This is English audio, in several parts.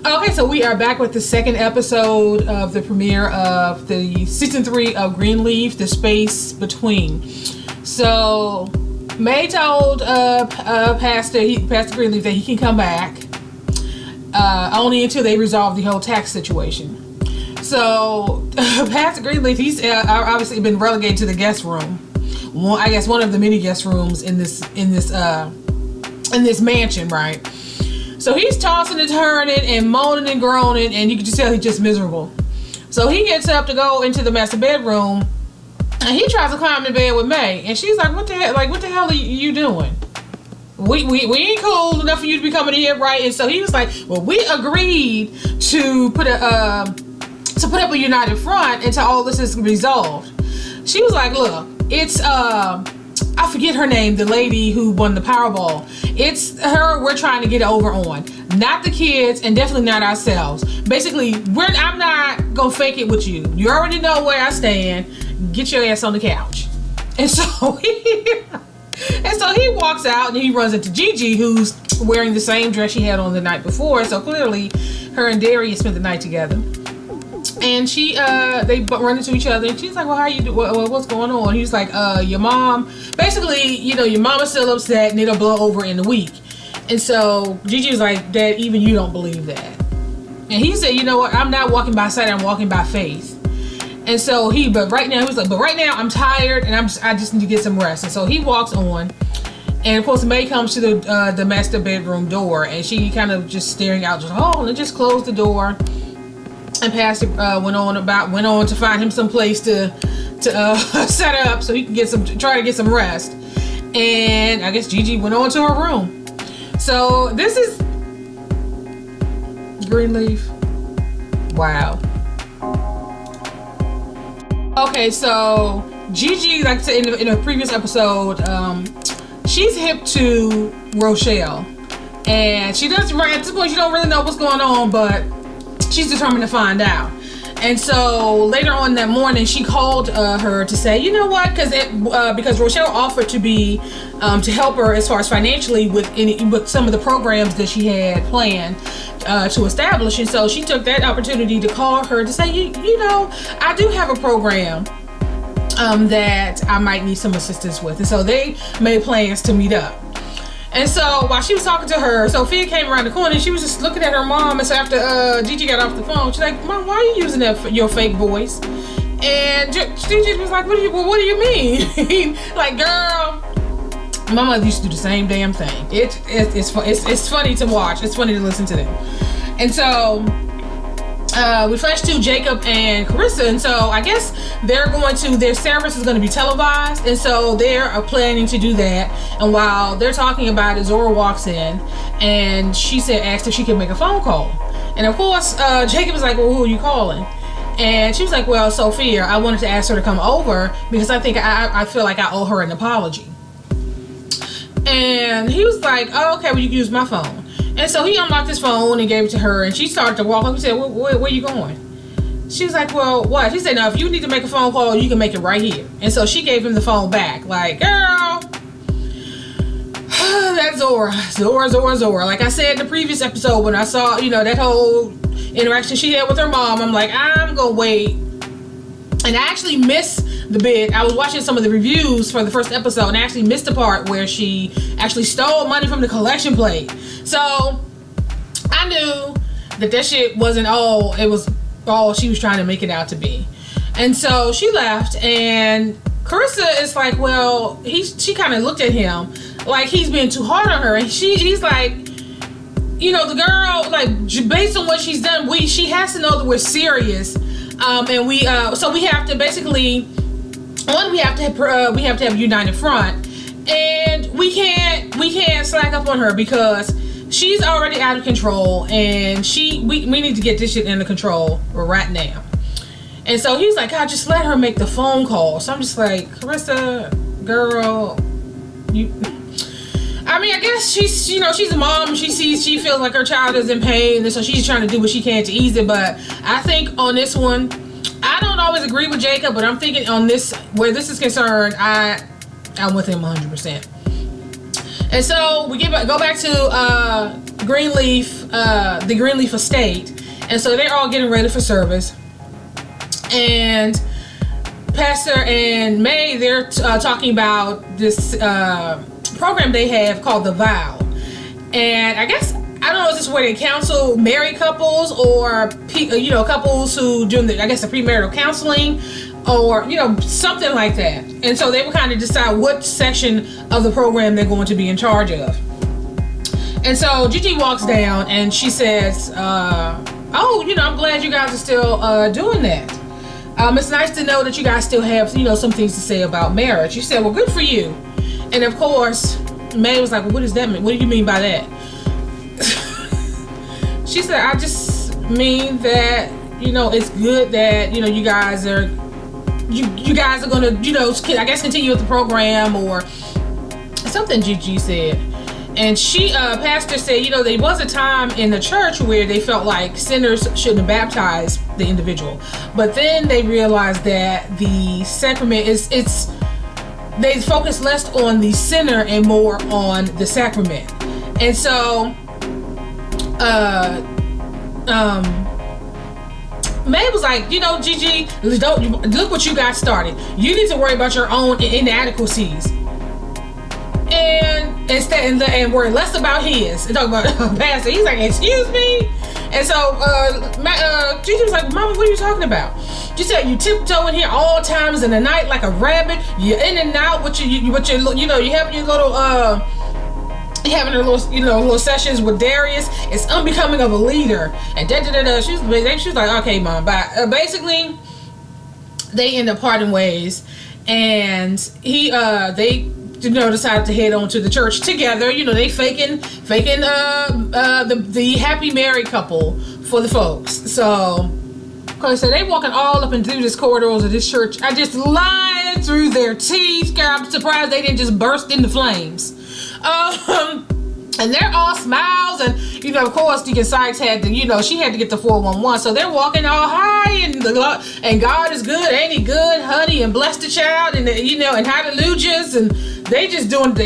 Okay, so we are back with the second episode of the premiere of the season 3 of Greenleaf, The Space Between. So, Mae told Pastor Greenleaf that he can come back only until they resolve the whole tax situation. So, Pastor Greenleaf, he's obviously been relegated to the guest room. I guess one of the many guest rooms in this mansion, right? So he's tossing and turning and moaning and groaning, and you can just tell he's just miserable. So he gets up to go into the master bedroom, and he tries to climb in bed with Mae, and she's like, "What the hell? Like, what the hell are you doing? We ain't cool enough for you to be coming in here, right?" And so he was like, "Well, we agreed to put up a united front until all this is resolved." She was like, "Look, it's I forget her name, the lady who won the Powerball. It's her we're trying to get over on. Not the kids, and definitely not ourselves. Basically, I'm not gonna fake it with you. You already know where I stand. Get your ass on the couch." And so he walks out, and he runs into Gigi, who's wearing the same dress she had on the night before. So clearly, her and Darius spent the night together. And they run into each other, and she's like, "Well, how you do? What's going on?" He's like, "Your mom, basically, your mama's still upset, and it'll blow over in a week." And so Gigi was like, "Dad, even you don't believe that." And he said, "You know what? I'm not walking by sight. I'm walking by faith." And so but right now I'm tired, and I just need to get some rest. And so he walks on, and of course Mae comes to the master bedroom door, and she kind of just staring out, let's just close the door. And Pastor went on to find him some place to set up so he can try to get some rest. And I guess Gigi went on to her room. So this is Greenleaf. Wow. Okay, so Gigi, like I said in a previous episode, she's hip to Rochelle, and she doesn't. Right at this point, she don't really know what's going on, but she's determined to find out. And so later on that morning, she called her to say, "You know what?" Because Rochelle offered to help her as far as financially with some of the programs that she had planned to establish. And so she took that opportunity to call her to say, you know, I do have a program that I might need some assistance with. And so they made plans to meet up. And so while she was talking to her, Sophia came around the corner, and she was just looking at her mom. And so after Gigi got off the phone, she's like, "Mom, why are you using your fake voice?" And Gigi was like, what do you mean? Like, girl, my mother used to do the same damn thing. It's funny to watch. It's funny to listen to them. And so we flash to Jacob and Kerissa, and so I guess their service is going to be televised, and so they're planning to do that. And while they're talking about it, Zora walks in, and asked if she could make a phone call. And of course, Jacob was like, "Well, who are you calling?" And she was like, "Well, Sophia. I wanted to ask her to come over because I think I feel like I owe her an apology." And he was like, "Oh, okay, well, you can use my phone." And so he unlocked his phone and gave it to her, and she started to walk up. He said, where are you going? She was like, "Well, what?" He said, "No, if you need to make a phone call, you can make it right here." And so she gave him the phone back. Like, girl, that's Zora. Like I said in the previous episode, when I saw, that whole interaction she had with her mom, I'm like, I'm going to wait. And I actually missed the bit. I was watching some of the reviews for the first episode, and I actually missed the part where she actually stole money from the collection plate. So I knew that shit wasn't all, it was all she was trying to make it out to be. And so she left, and Kerissa is like, well, she kind of looked at him like he's being too hard on her. And he's like, the girl, like, based on what she's done, she has to know that we're serious. And we have to basically, we have to have a united front, and we can't slack up on her because she's already out of control, and we need to get this shit under control right now. And so he's like, "God, just let her make the phone call." So I'm just like, Kerissa, girl, I guess she's a mom. She feels like her child is in pain, and so she's trying to do what she can to ease it. But I think on this one, I don't always agree with Jacob, but I'm thinking on this, where this is concerned, I'm with him 100%. And so we go back to the Greenleaf estate. And so they're all getting ready for service. And Pastor and Mae, they're talking about this program they have called The Vow. And I guess, I don't know if this is where they counsel married couples or, couples who do, the premarital counseling or, something like that. And so they will kind of decide what section of the program they're going to be in charge of. And so Gigi walks down and she says, I'm glad you guys are still doing that. It's nice to know that you guys still have, some things to say about marriage. She said, well, good for you. And of course, Mae was like, well, what does that mean? What do you mean by that? She said, I just mean that, it's good that, you guys are going to, I guess continue with the program or something Gigi said. And Pastor said, there was a time in the church where they felt like sinners shouldn't baptize the individual. But then they realized that the sacrament they focus less on the sinner and more on the sacrament. And so, Mae was like, Gigi, look what you got started. You need to worry about your own inadequacies. And worry less about his. And talk about Pastor. He's like, excuse me? And so Gigi was like, Mama, what are you talking about? She said, you tiptoe in here all times in the night like a rabbit. You're in and out with your you have your little having her little sessions with Darius. It's unbecoming of a leader. And She was like, okay, Mom, bye. Basically, they end up parting ways, and they decided to head on to the church together. They faking the happy married couple for the folks. So they walking all up and through this corridors of this church. I just lied through their teeth. God, I'm surprised they didn't just burst into flames. And they're all smiles, and of course Deacon Sykes had to, she had to get the 411. So they're walking all high, and God is good, ain't he good, honey, and bless the child, and and hallelujahs, and they just doing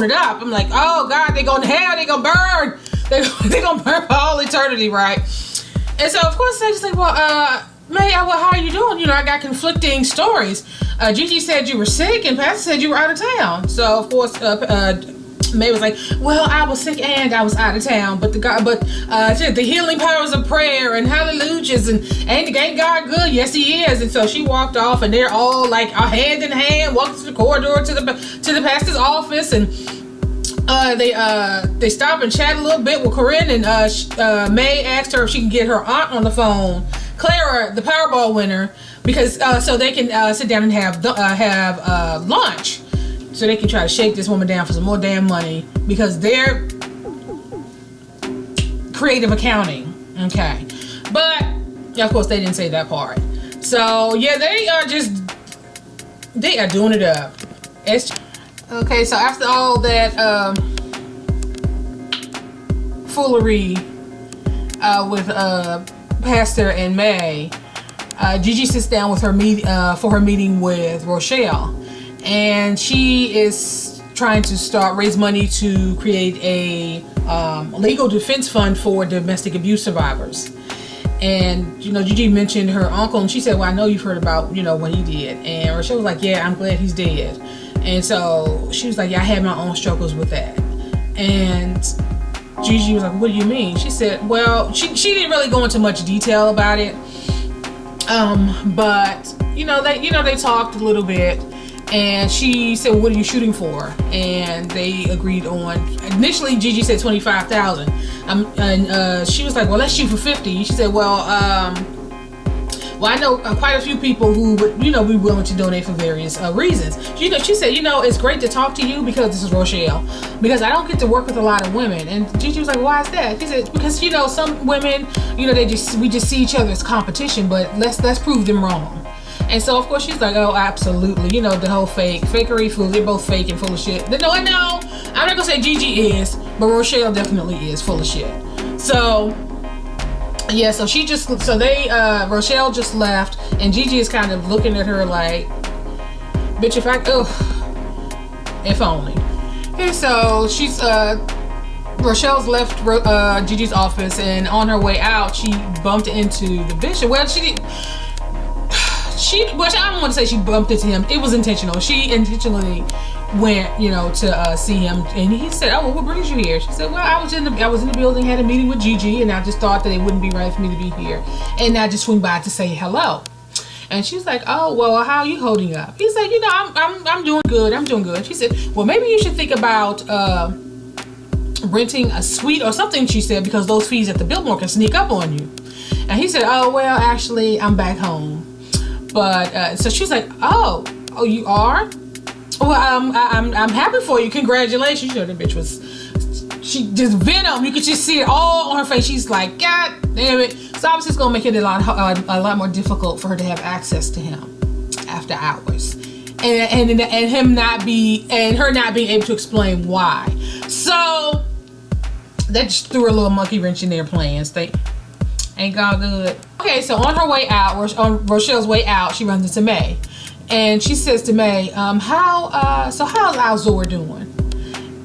it up. I'm like, oh God, they going to hell, they gonna burn, they gonna burn for all eternity, right? And so of course they just like, well, Mae, how are you doing? I got conflicting stories. Gigi said you were sick, and Pastor said you were out of town. So of course, Mae was like, well, I was sick and I was out of town, but the healing powers of prayer and hallelujahs, and ain't God good? Yes, he is. And so she walked off, and they're all like hand in hand, walking through the corridor to the pastor's office, and they stop and chat a little bit with Karine, and Mae asked her if she can get her aunt on the phone, Clara, the Powerball winner, because so they can sit down and have lunch. So they can try to shake this woman down for some more damn money, because they're creative accounting. Okay. But of course they didn't say that part. So yeah, they are doing it up. Okay, so after all that foolery with Pastor and Mae, Gigi sits down with her for her meeting with Rochelle. And she is trying to raise money to create a legal defense fund for domestic abuse survivors. And Gigi mentioned her uncle, and she said, well, I know you've heard about what he did. And Rochelle was like, yeah, I'm glad he's dead. And so she was like, yeah, I had my own struggles with that. And Gigi was like, what do you mean? She said, well, she didn't really go into much detail about it, but they talked a little bit. And she said, well, what are you shooting for? And they agreed on, initially Gigi said $25,000. And she was like, well, let's shoot for 50. She said, well, I know quite a few people who would, be willing to donate for various reasons. She said, it's great to talk to you, because this is Rochelle, because I don't get to work with a lot of women. And Gigi was like, why is that? She said, because, some women, we just see each other as competition, but let's prove them wrong. And so, of course, she's like, oh, absolutely. The whole fakery, fool. They're both fake and full of shit. No, I'm not going to say Gigi is, but Rochelle definitely is full of shit. So, yeah, so Rochelle just left, and Gigi is kind of looking at her like, bitch, if only. And so she's, Rochelle's left Gigi's office, and on her way out, she bumped into the bishop. Well, well, I don't want to say she bumped into him. It was intentional. She intentionally went, to see him, and he said, "Oh, well, what brings you here?" She said, "Well, I was in the building, had a meeting with Gigi, and I just thought that it wouldn't be right for me to be here, and I just swing by to say hello." And she's like, "Oh, well, how are you holding up?" He's like, I'm doing good. I'm doing good." She said, "Well, maybe you should think about renting a suite or something," she said, "because those fees at the Biltmore can sneak up on you." And he said, "Oh, well, actually, I'm back home." But so she's like, "Oh, you are? Well, I'm happy for you. Congratulations." The bitch she just venom. You could just see it all on her face. She's like, "God damn it!" So obviously, it's gonna make it a lot more difficult for her to have access to him after hours, and her not being able to explain why. So that just threw a little monkey wrench in their plans. They ain't gone good. Okay, so on her way out, on Rochelle's way out, she runs into Mae, and she says to Mae, how's Zora doing?"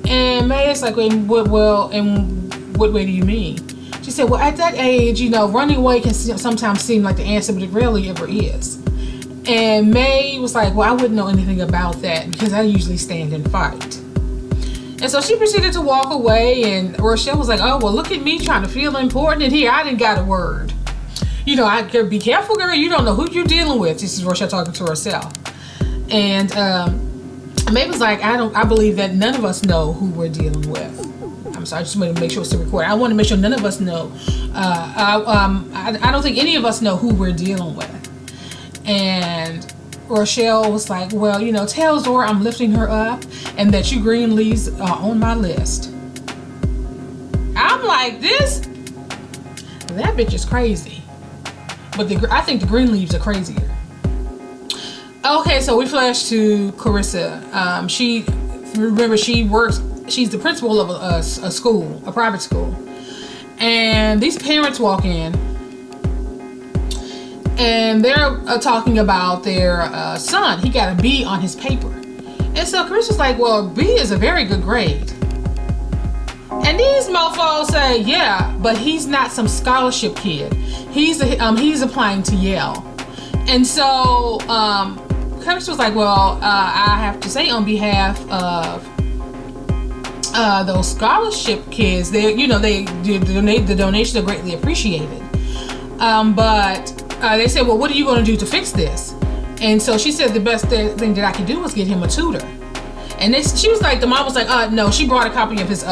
And Mae is like, in what way do you mean?" She said, "Well, at that age, running away can sometimes seem like the answer, but it rarely ever is." And Mae was like, "Well, I wouldn't know anything about that because I usually stand and fight." And so she proceeded to walk away, and Rochelle was like, "Oh, well, look at me trying to feel important, and here I didn't got a word. I could be careful, girl. You don't know who you're dealing with." This is Rochelle talking to herself. And Mae was like, I believe that none of us know who we're dealing with. I'm sorry, I just wanted to make sure it's a record. I want to make sure none of us know. I don't think any of us know who we're dealing with. And Rochelle was like, "Well, tell Zora I'm lifting her up and that you Greenleafs are on my list." I'm like, that bitch is crazy. But I think the Greenleafs are crazier. Okay, so we flash to Kerissa. She's the principal of a school, a private school. And these parents walk in, and they're talking about their son. He got a B on his paper. And so Carissa's like, "Well, B is a very good grade." And these mofos say, "Yeah, but he's not some scholarship kid. He's applying to Yale." And so Kerissa was like, "Well, I have to say on behalf of those scholarship kids, the donations are greatly appreciated. But they said, well, what are you going to do to fix this?" And so she said the best thing that I could do was get him a tutor. And she was like, the mom was like, no. She brought a copy of his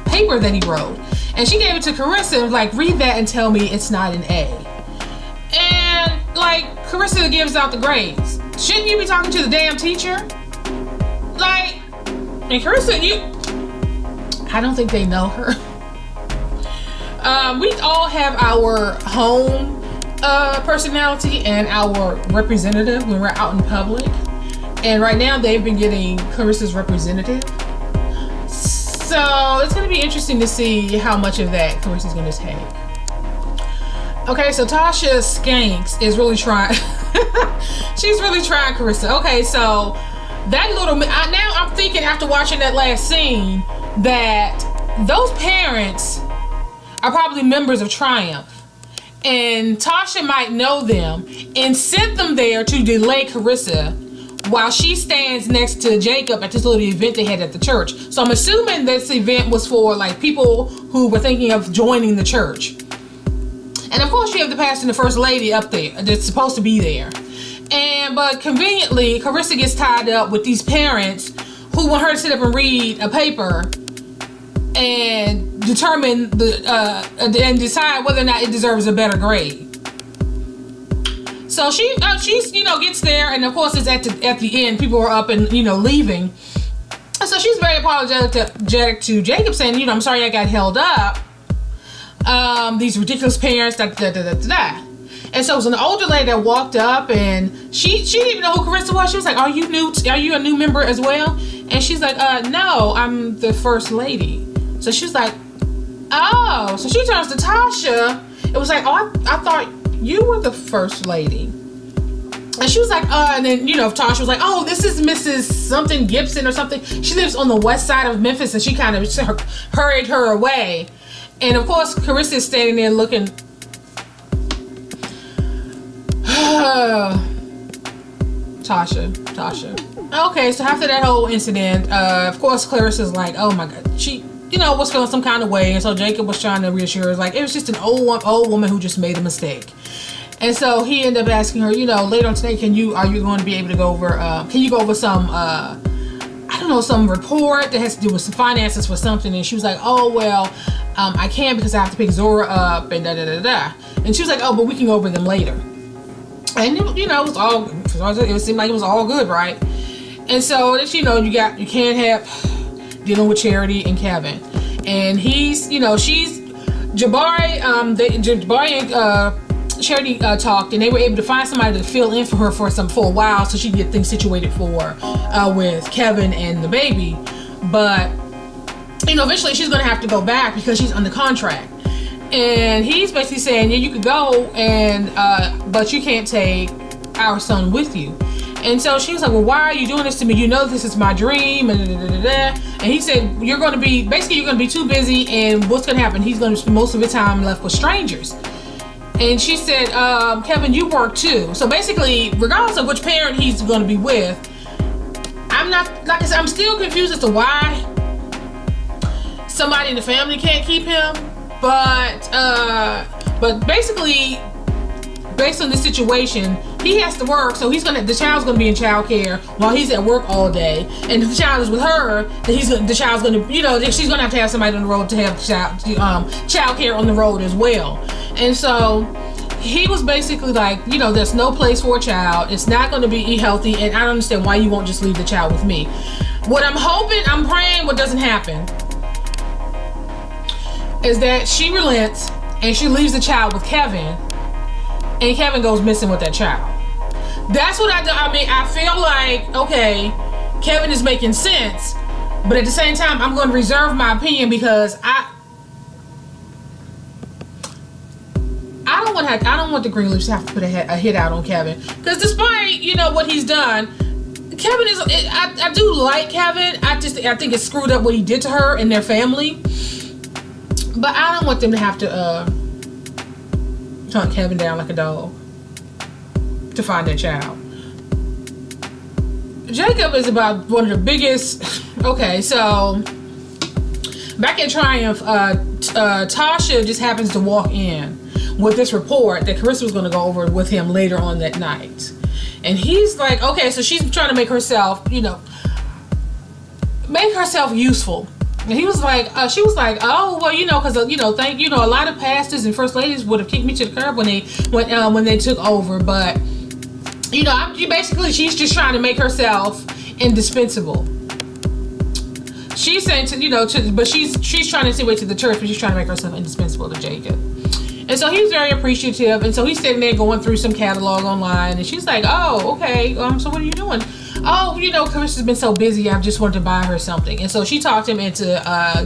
paper that he wrote, and she gave it to Kerissa and was like, "Read that and tell me it's not an A." And like, Kerissa gives out the grades. Shouldn't you be talking to the damn teacher? Like, and Kerissa, I don't think they know her. We all have our home personality and our representative when we're out in public. And right now they've been getting Carissa's representative. So it's going to be interesting to see how much of that Carissa's going to take. Okay, so Tasha Skanks is really trying. She's really trying Kerissa. Okay, so that now I'm thinking after watching that last scene that those parents are probably members of Triumph. And Tasha might know them and sent them there to delay Kerissa while she stands next to Jacob at this little event they had at the church. So I'm assuming this event was for like people who were thinking of joining the church. And of course you have the pastor and the first lady up there that's supposed to be there. But conveniently, Kerissa gets tied up with these parents who want her to sit up and read a paper and determine and decide whether or not it deserves a better grade. So she's gets there, and of course it's at the end. People are up and leaving. So she's very apologetic to Jacob, saying, I'm sorry I got held up. These ridiculous parents, da da da da da. And so it was an older lady that walked up, and she didn't even know who Kerissa was. She was like, "Are you new? Are you a new member as well?" And she's like, "No, I'm the first lady." So she's like, "Oh." So she turns to Tasha. It was like, "Oh, I thought you were the first lady." And she was like, and then, you know, Tasha was like, oh, this is Mrs. something Gibson or something. She lives on the west side of Memphis, and she kind of hurried her away. And of course, Kerissa is standing there looking. Tasha. Okay, so after that whole incident, of course, Clarissa's like, oh my God. She, you know, was feeling some kind of way. And so Jacob was trying to reassure her, like, it was just an old woman who just made a mistake. And so he ended up asking her, you know, later on today, are you going to be able to go over, can you go over some, I don't know, some report that has to do with some finances for something? And she was like, oh, well, I can't because I have to pick Zora up and da-da-da-da. And she was like, oh, but we can go over them later. And, you know, it seemed like it was all good, right? And so, you know, you can't have dealing with Charity and Kevin. And he's, you know, Jabari and, Charity talked, and they were able to find somebody to fill in for her for a while so she could get things situated for with Kevin and the baby. But you know, eventually she's gonna have to go back because she's under contract. And he's basically saying, yeah, you could go, and but you can't take our son with you. And so she was like, well, why are you doing this to me? You know this is my dream, and And he said, you're gonna be too busy, and what's gonna happen? He's gonna spend most of his time left with strangers. And she said, Kevin, you work too. So basically, regardless of which parent he's going to be with, I'm still confused as to why somebody in the family can't keep him. But basically, based on this situation, he has to work, so the child's gonna be in child care while he's at work all day. And if the child is with her, then the child's gonna, you know, she's gonna have to have somebody on the road to have child care on the road as well. And so he was basically like, you know, there's no place for a child. It's not gonna be healthy, and I don't understand why you won't just leave the child with me. What I'm praying what doesn't happen is that she relents and she leaves the child with Kevin, and Kevin goes missing with that child. That's what I feel like, okay, Kevin is making sense, but at the same time, I'm going to reserve my opinion because I don't want the Greenleafs to have to put a hit out on Kevin, because despite, you know, what he's done, Kevin is, I do like Kevin. I think it's screwed up what he did to her and their family, but I don't want them to have to hunt Kevin down like a dog to find their child. Jacob is about one of the biggest. Okay, so back at Triumph, Tasha just happens to walk in with this report that Kerissa was going to go over with him later on that night. And he's like, okay, so she's trying to make herself, you know, useful. And he was like, she was like, oh, well, you know, because, you know, a lot of pastors and first ladies would have kicked me to the curb when they took over. But, you know, she's just trying to make herself indispensable. She's saying but she's trying to see way to the church, but she's trying to make herself indispensable to Jacob. And so he's very appreciative. And so he's sitting there going through some catalog online, and she's like, oh, okay, so what are you doing? Oh, you know, Carissa's been so busy, I've just wanted to buy her something. And so she talked him into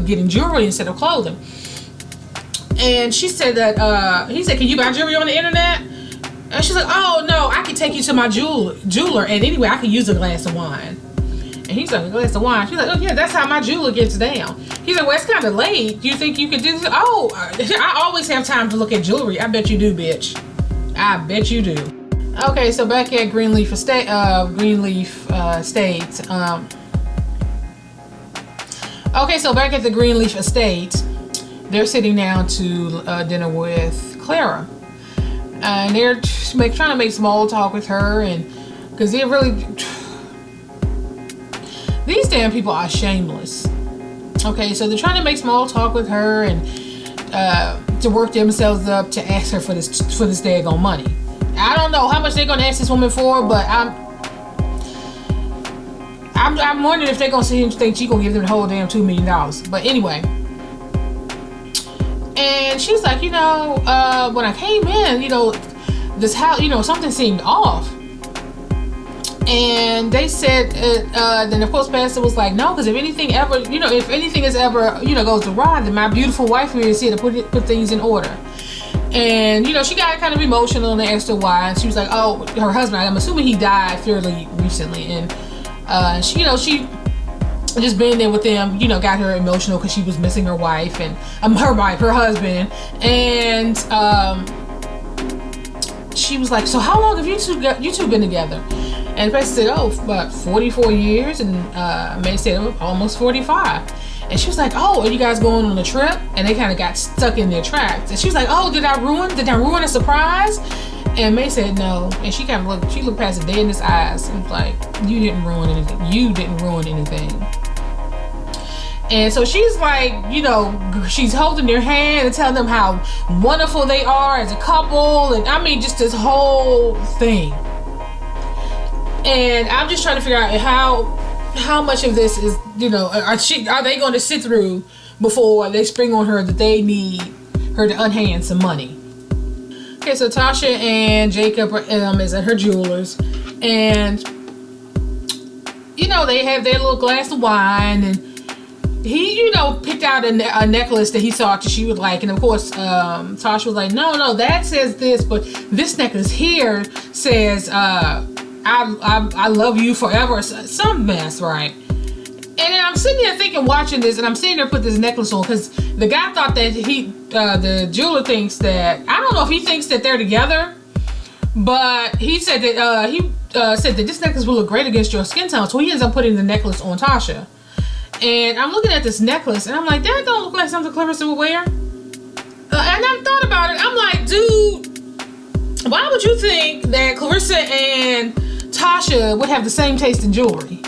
getting jewelry instead of clothing. And she said that, he said, can you buy jewelry on the internet? And she's like, oh, no, I can take you to my jeweler. And anyway, I can use a glass of wine. And he's like, a glass of wine? She's like, oh, yeah, that's how my jeweler gets down. He's like, well, it's kind of late. Do you think you could do this? Oh, I always have time to look at jewelry. I bet you do, bitch. I bet you do. Okay, so back at Greenleaf Estates. Okay, so back at the Greenleaf Estate, they're sitting down to dinner with Clara, and they're trying to make small talk with her, and because they're really, these damn people are shameless. Okay, so they're trying to make small talk with her and to work themselves up to ask her for this daggone money. I don't know how much they're gonna ask this woman for, but I'm wondering if they're gonna think she's gonna give them the whole damn $2 million. But anyway, and she's like, you know, when I came in, you know, this house, you know, something seemed off. And they said, then of course Pastor was like, no, because if anything is ever, you know, goes awry, then my beautiful wife here is here to put things in order. And, you know, she got kind of emotional and asked her why. And she was like, oh, her husband, I'm assuming he died fairly recently. And she, you know, she just being there with them, you know, got her emotional because she was missing her wife and her husband. And she was like, so how long have you two been together? And Basie said, oh, about 44 years. And Mae said, oh, almost 45. And she was like, oh, are you guys going on a trip? And they kind of got stuck in their tracks. And she was like, oh, did I ruin a surprise? And Mae said no. And she kind of looked past the dead in his eyes and was like, you didn't ruin anything. You didn't ruin anything. And so she's like, you know, she's holding their hand and telling them how wonderful they are as a couple. And I mean, just this whole thing. And I'm just trying to figure out how much of this is, you know, are they going to sit through before they spring on her that they need her to unhand some money. Okay, so Tasha and Jacob is at her jeweler's, and you know, they have their little glass of wine, and he, you know, picked out a necklace that he saw that she would like, and of course Tasha was like, no, that says this, but this necklace here says I love you forever, some mess, right? And then I'm sitting there thinking, watching this, and I'm seeing her put this necklace on, because the guy thought that the jeweler thinks that, I don't know if he thinks that they're together, but he said that said that this necklace will look great against your skin tone, so he ends up putting the necklace on Tasha. And I'm looking at this necklace, and I'm like, that don't look like something Clarissa would wear. And I thought about it. I'm like, dude, why would you think that Clarissa and Tasha would have the same taste in jewelry?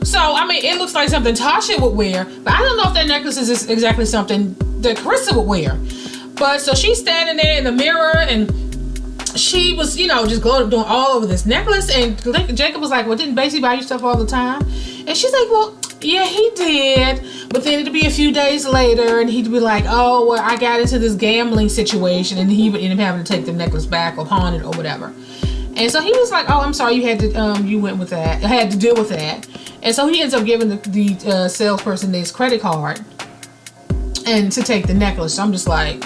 So, I mean, it looks like something Tasha would wear, but I don't know if that necklace is exactly something that Kerissa would wear. But so she's standing there in the mirror, and she was, you know, just doing all over this necklace. And Jacob was like, well, didn't Basie buy you stuff all the time? And she's like, well, yeah, he did. But then it'd be a few days later, and he'd be like, oh, well, I got into this gambling situation, and he would end up having to take the necklace back or pawn it or whatever. And so he was like, oh, I'm sorry, you had to deal with that. And so he ends up giving the salesperson his credit card and to take the necklace. So I'm just like,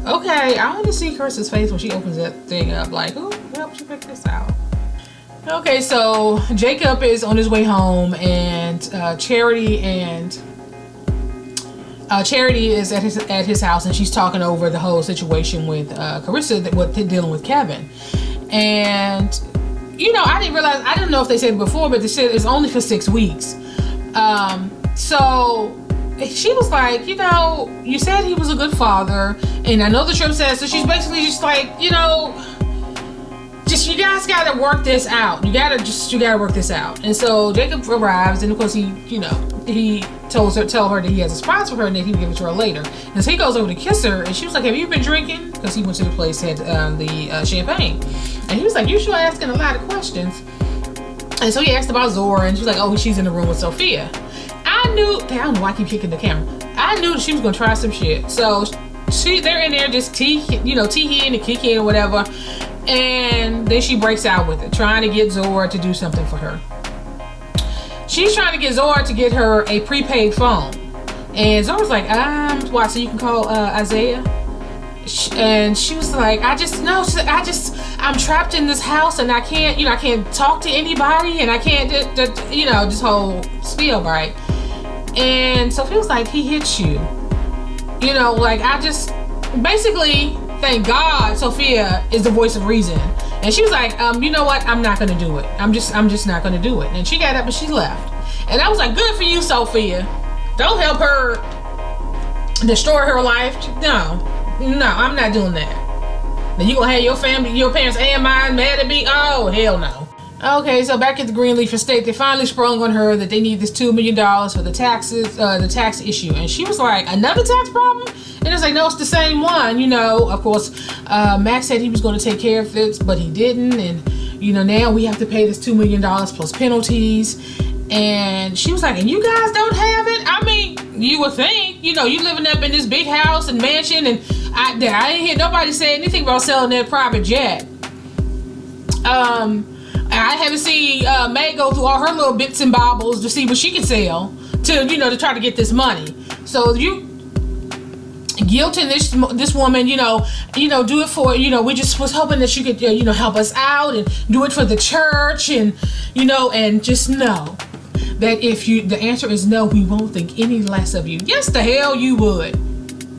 okay, I want to see Kerissa's face when she opens that thing up. Like, who helped you pick this out? Okay, so Jacob is on his way home, and Charity is at his house, and she's talking over the whole situation with Kerissa, dealing with Kevin. And you know, I didn't know if they said it before, but they said it's only for 6 weeks. So she was like, you know, you said he was a good father, and I know the trip says, so she's basically just like, you know, you guys gotta work this out. You gotta work this out. And so Jacob arrives, and of course he tell her that he has a surprise for her, and that he'll give it to her later. And so he goes over to kiss her, and she was like, have you been drinking? Because he went to the place that had the champagne. And he was like, you sure asking a lot of questions. And so he asked about Zora, and she was like, oh, she's in the room with Sophia. I don't know why I keep kicking the camera. I knew that she was gonna try some shit. So they're in there just tee-heeing and kicking or whatever. And then she breaks out with it, trying to get Zora to do something for her. She's trying to get Zora to get her a prepaid phone. And Zora's like, why, so you can call Isaiah? And she was like, I'm trapped in this house, and I can't talk to anybody, and I can't, this whole spiel, right? And Sophia was like, he hits you. You know, like, basically, thank God Sophia is the voice of reason. And she was like, you know what? I'm not gonna do it. I'm just not gonna do it. And she got up and she left. And I was like, good for you, Sophia. Don't help her destroy her life. No, I'm not doing that. Now you gonna have your family, your parents and mine mad at me? Oh, hell no. Okay, so back at the Greenleaf estate, they finally sprung on her that they need this $2 million for the taxes, the tax issue. And she was like, another tax problem? And it's like, no, it's the same one. You know, of course, Max said he was going to take care of it, but he didn't. And, you know, now we have to pay this $2 million plus penalties. And she was like, and you guys don't have it? I mean, you would think, you know, you living up in this big house and mansion, and I didn't hear nobody say anything about selling that private jet. I haven't seen Mae go through all her little bits and bobbles to see what she can sell to try to get this money. So guilting this woman, do it for, we just was hoping that you could, help us out and do it for the church, and, and just know that if the answer is no, we won't think any less of you. Yes, the hell you would.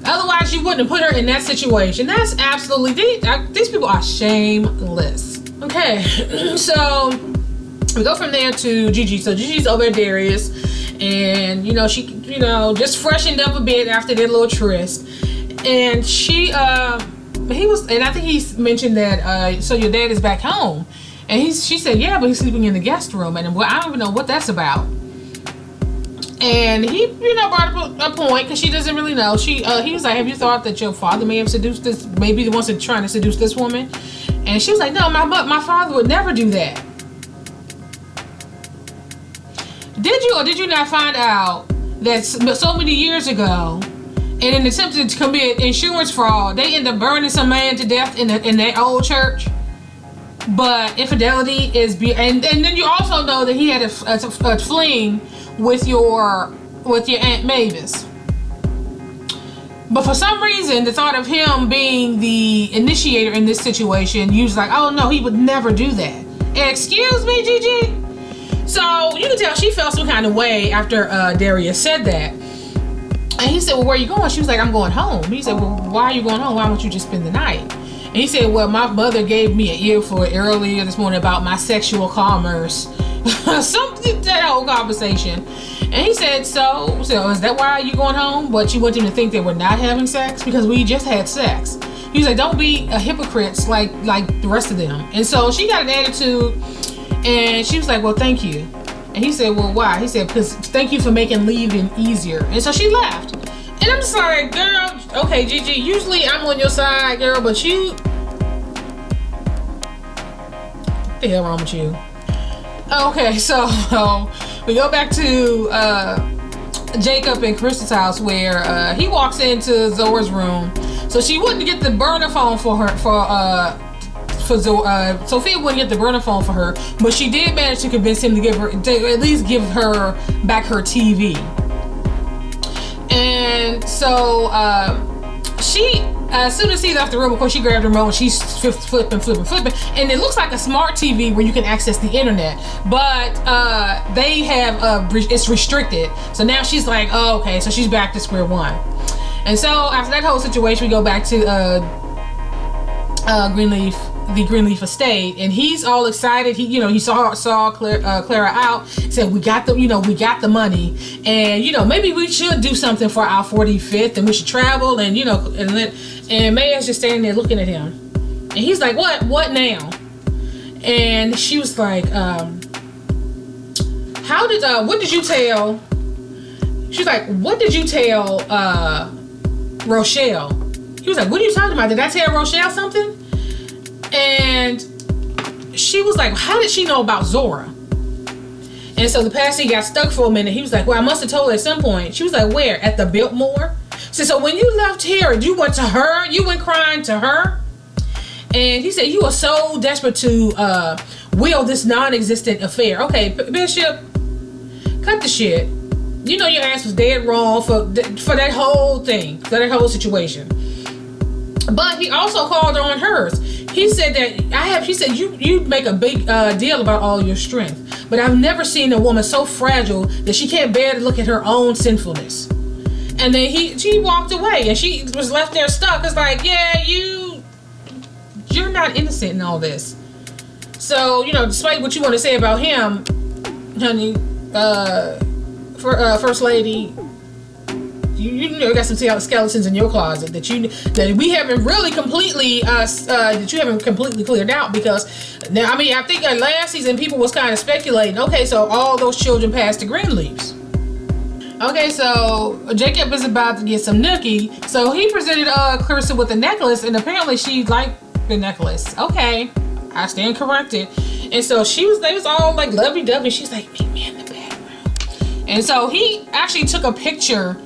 Otherwise, you wouldn't have put her in that situation. That's absolutely, these people are shameless. Okay, so we go from there to Gigi. So Gigi's over at Darius, and she just freshened up a bit after their little tryst, and he was, and I think he mentioned that so your dad is back home, and she said yeah, but he's sleeping in the guest room, and I don't even know what that's about. And he brought up a point, because she doesn't really know. He was like, have you thought that your father may have seduced this, maybe the ones that trying to seduce this woman? And she was like, no, my father would never do that. Did you or did you not find out that so many years ago, in an attempt to commit insurance fraud, they ended up burning some man to death in that old church? But infidelity is and then you also know that he had a fling with your Aunt Mavis. But for some reason, the thought of him being the initiator in this situation, you was like, oh no, he would never do that. Excuse me, Gigi? So you can tell she felt some kind of way after Darius said that. And he said, well, where are you going? She was like, I'm going home. He said, well, why are you going home? Why don't you just spend the night? And he said, well, my mother gave me an earful earlier this morning about my sexual commerce. Something, that whole conversation. And he said, so is that why you going home? But you want him to think that we're not having sex? Because we just had sex. He was like, don't be a hypocrite like the rest of them. And so she got an attitude, and she was like, well, thank you. And he said, well, why? He said, because thank you for making leaving easier. And so she left. And I'm just like, girl, okay, Gigi, usually I'm on your side, girl, but you, what the hell wrong with you? Okay, so we go back to Jacob and Kerissa's house, where he walks into Zora's room. So she wouldn't get the burner phone for Zora. Sophia wouldn't get the burner phone for her, but she did manage to convince him to at least give her back her TV. And so she, as soon as he left the room, of course, she grabbed her remote and she's flipping. And it looks like a smart TV where you can access the internet, but they have, it's restricted. So now she's like, oh, okay, so she's back to square one. And so after that whole situation, we go back to the Greenleaf estate, and he's all excited. He saw Clara out, said, we got the money, and maybe we should do something for our 45th, and we should travel, and and Mae's just standing there looking at him, and he's like, what now? And she was like, what did you tell? She's like, what did you tell Rochelle? He was like, what are you talking about? Did I tell Rochelle something? And she was like, how did she know about Zora? And so the pastor got stuck for a minute. He was like, well, I must have told her at some point. She was like, where? At the Biltmore? So when you left here, you went to her? You went crying to her? And he said, you are so desperate to will this non-existent affair. Okay, Bishop, cut the shit. Your ass was dead wrong for that whole thing, for that whole situation. But he also called her on hers. He said that he said you make a big deal about all your strength, but I've never seen a woman so fragile that she can't bear to look at her own sinfulness. And then she walked away, and she was left there stuck. It's like, yeah, you're not innocent in all this. So despite what you want to say about him, honey, First Lady, you got some skeletons in your closet that we haven't really completely that you haven't completely cleared out, because now, I think last season people was kind of speculating, okay, so all those children passed to Greenleafs. Okay, so Jacob is about to get some nookie, so he presented Kerissa with a necklace, and apparently she liked the necklace. Okay, I stand corrected. And so they was all like lovey-dovey. She's like, meet me in the bedroom. And so he actually took a picture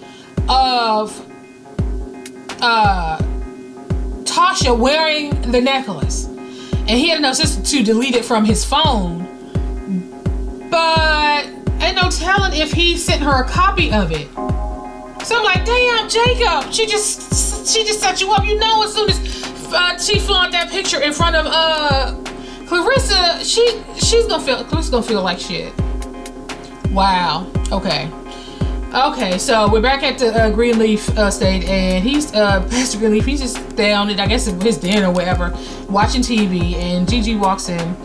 of Tasha wearing the necklace, and he had no assistant to delete it from his phone, but ain't no telling if he sent her a copy of it. So I'm like, damn, Jacob, she just set you up. You know, as soon as she flaunt that picture in front of Kerissa, Kerissa's gonna feel like shit. Wow. Okay, so we're back at the Greenleaf estate, and he's Pastor Greenleaf. He's just down at, I guess, his den or whatever, watching TV, and Gigi walks in,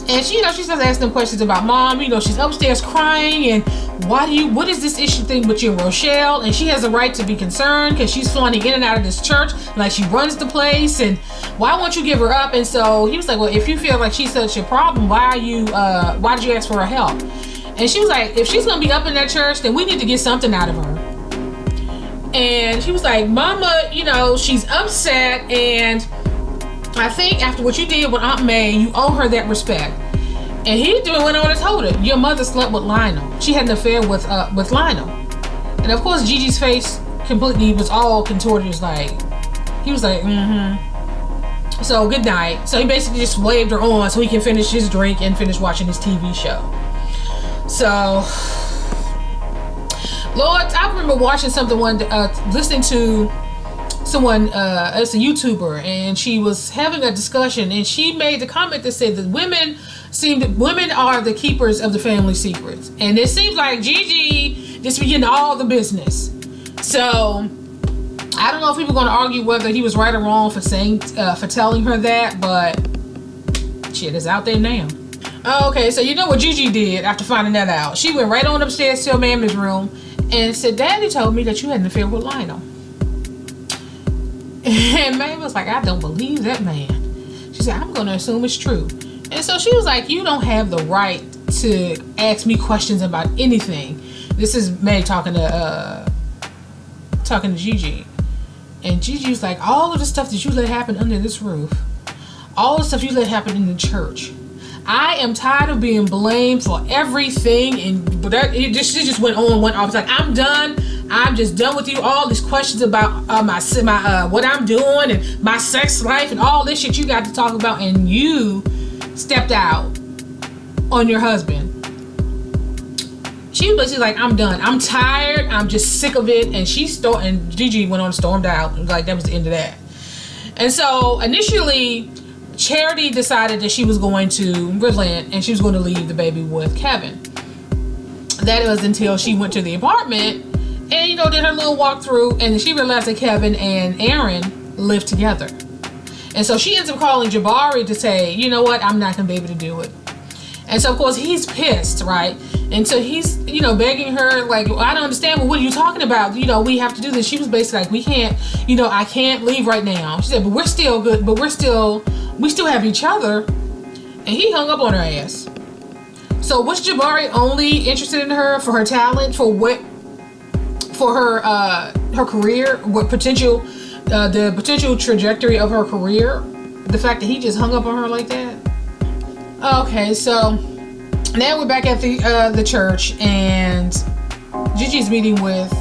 and she starts asking them questions about mom. She's upstairs crying, and what is this issue thing with you and Rochelle? And she has a right to be concerned because she's flaunting in and out of this church like she runs the place, and why won't you give her up? And so he was like, well, if you feel like she's such a problem, why did you ask for her help? And she was like, if she's gonna be up in that church, then we need to get something out of her. And she was like, Mama, she's upset, and I think after what you did with Aunt May, you owe her that respect. And he went on and told her, your mother slept with Lionel. She had an affair with Lionel. And of course, Gigi's face completely was all contorted. He was like, mm-hmm. So good night. So he basically just waved her on so he can finish his drink and finish watching his TV show. So, Lord, I remember watching something listening to someone, it's a YouTuber, and she was having a discussion, and she made the comment that said that women are the keepers of the family secrets, and it seems like Gigi just be getting all the business. So, I don't know if people are going to argue whether he was right or wrong for telling her that, but shit is out there now. Okay, so you know what Gigi did after finding that out? She went right on upstairs to her mammy's room and said, Daddy told me that you had an affair with Lionel. And Mae was like, I don't believe that man. She said, I'm going to assume it's true. And so she was like, you don't have the right to ask me questions about anything. This is Mae talking to Gigi. And Gigi was like, all of the stuff that you let happen under this roof, all the stuff you let happen in the church, I am tired of being blamed for everything, she just went off. It's like, I'm done. I'm just done with you. All these questions about my what I'm doing and my sex life and all this shit you got to talk about, and you stepped out on your husband. She was basically like, I'm done. I'm tired. I'm just sick of it. And and Gigi went on and stormed out. Like, that was the end of that. And so initially, Charity decided that she was going to relent and she was going to leave the baby with Kevin. That was until she went to the apartment and, did her little walkthrough, and she realized that Kevin and Aaron lived together. And so she ends up calling Jabari to say, you know what, I'm not going to be able to do it. And so, of course, he's pissed, right? And so he's, begging her, like, I don't understand. Well, what are you talking about? We have to do this. She was basically like, we can't, I can't leave right now. She said, but we're still good, but we still have each other. And he hung up on her ass. So was Jabari only interested in her for her talent, for her career, the potential trajectory of her career? The fact that he just hung up on her like that? Okay, so now we're back at the church, and Gigi's meeting with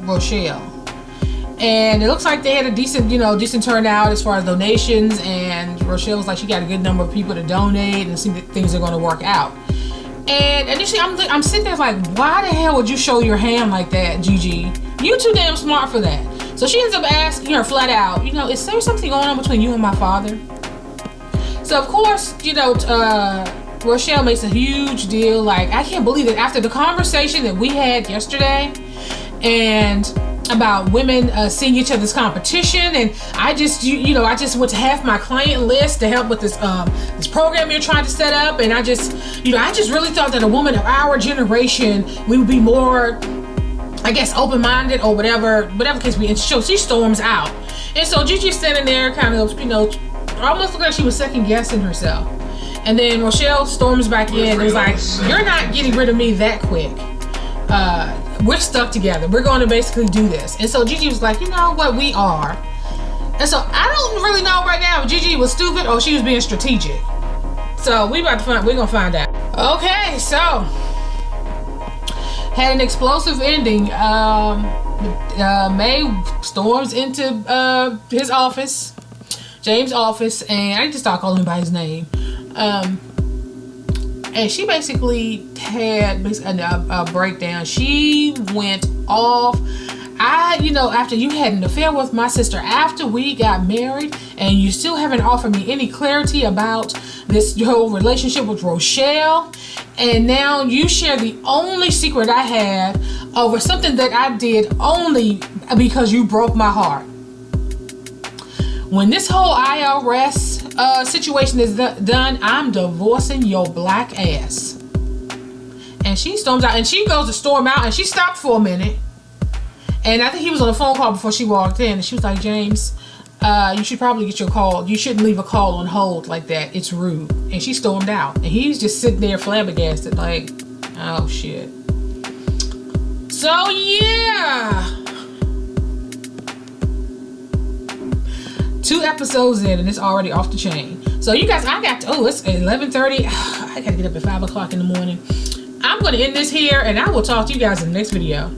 Rochelle, and it looks like they had a decent turnout as far as donations. And Rochelle was like, she got a good number of people to donate, and seem that things are going to work out. And initially, I'm sitting there like, why the hell would you show your hand like that, Gigi? You too damn smart for that. So she ends up asking her flat out, is there something going on between you and my father? So of course, Rochelle makes a huge deal. Like, I can't believe it. After the conversation that we had yesterday, and about women seeing each other's competition, and I just went to half my client list to help with this program you're trying to set up, and I just really thought that a woman of our generation, we would be more, I guess, open-minded or whatever case be. And so she storms out, and so Gigi's standing there, kind of, almost looked like she was second guessing herself. And then Rochelle storms back in and is like, you're not getting rid of me that quick. We're stuck together. We're going to basically do this. And so Gigi was like, you know what, we are. And so I don't really know right now if Gigi was stupid or she was being strategic. So we're gonna find out. Okay, so had an explosive ending. Mae storms into his office, James' office, and I need to start calling him by his name. And she basically had a breakdown. She went off. After you had an affair with my sister, after we got married, and you still haven't offered me any clarity about this whole relationship with Rochelle, and now you share the only secret I had over something that I did only because you broke my heart. When this whole IRS situation is done, I'm divorcing your black ass. And she storms out, and she goes to storm out, and she stopped for a minute. And I think he was on a phone call before she walked in, and she was like, James, you should probably get your call. You shouldn't leave a call on hold like that. It's rude. And she stormed out. And he's just sitting there flabbergasted like, oh, shit. So, yeah. 2 episodes in, and it's already off the chain. So, you guys, it's 11:30. I got to get up at 5 o'clock in the morning. I'm going to end this here, and I will talk to you guys in the next video.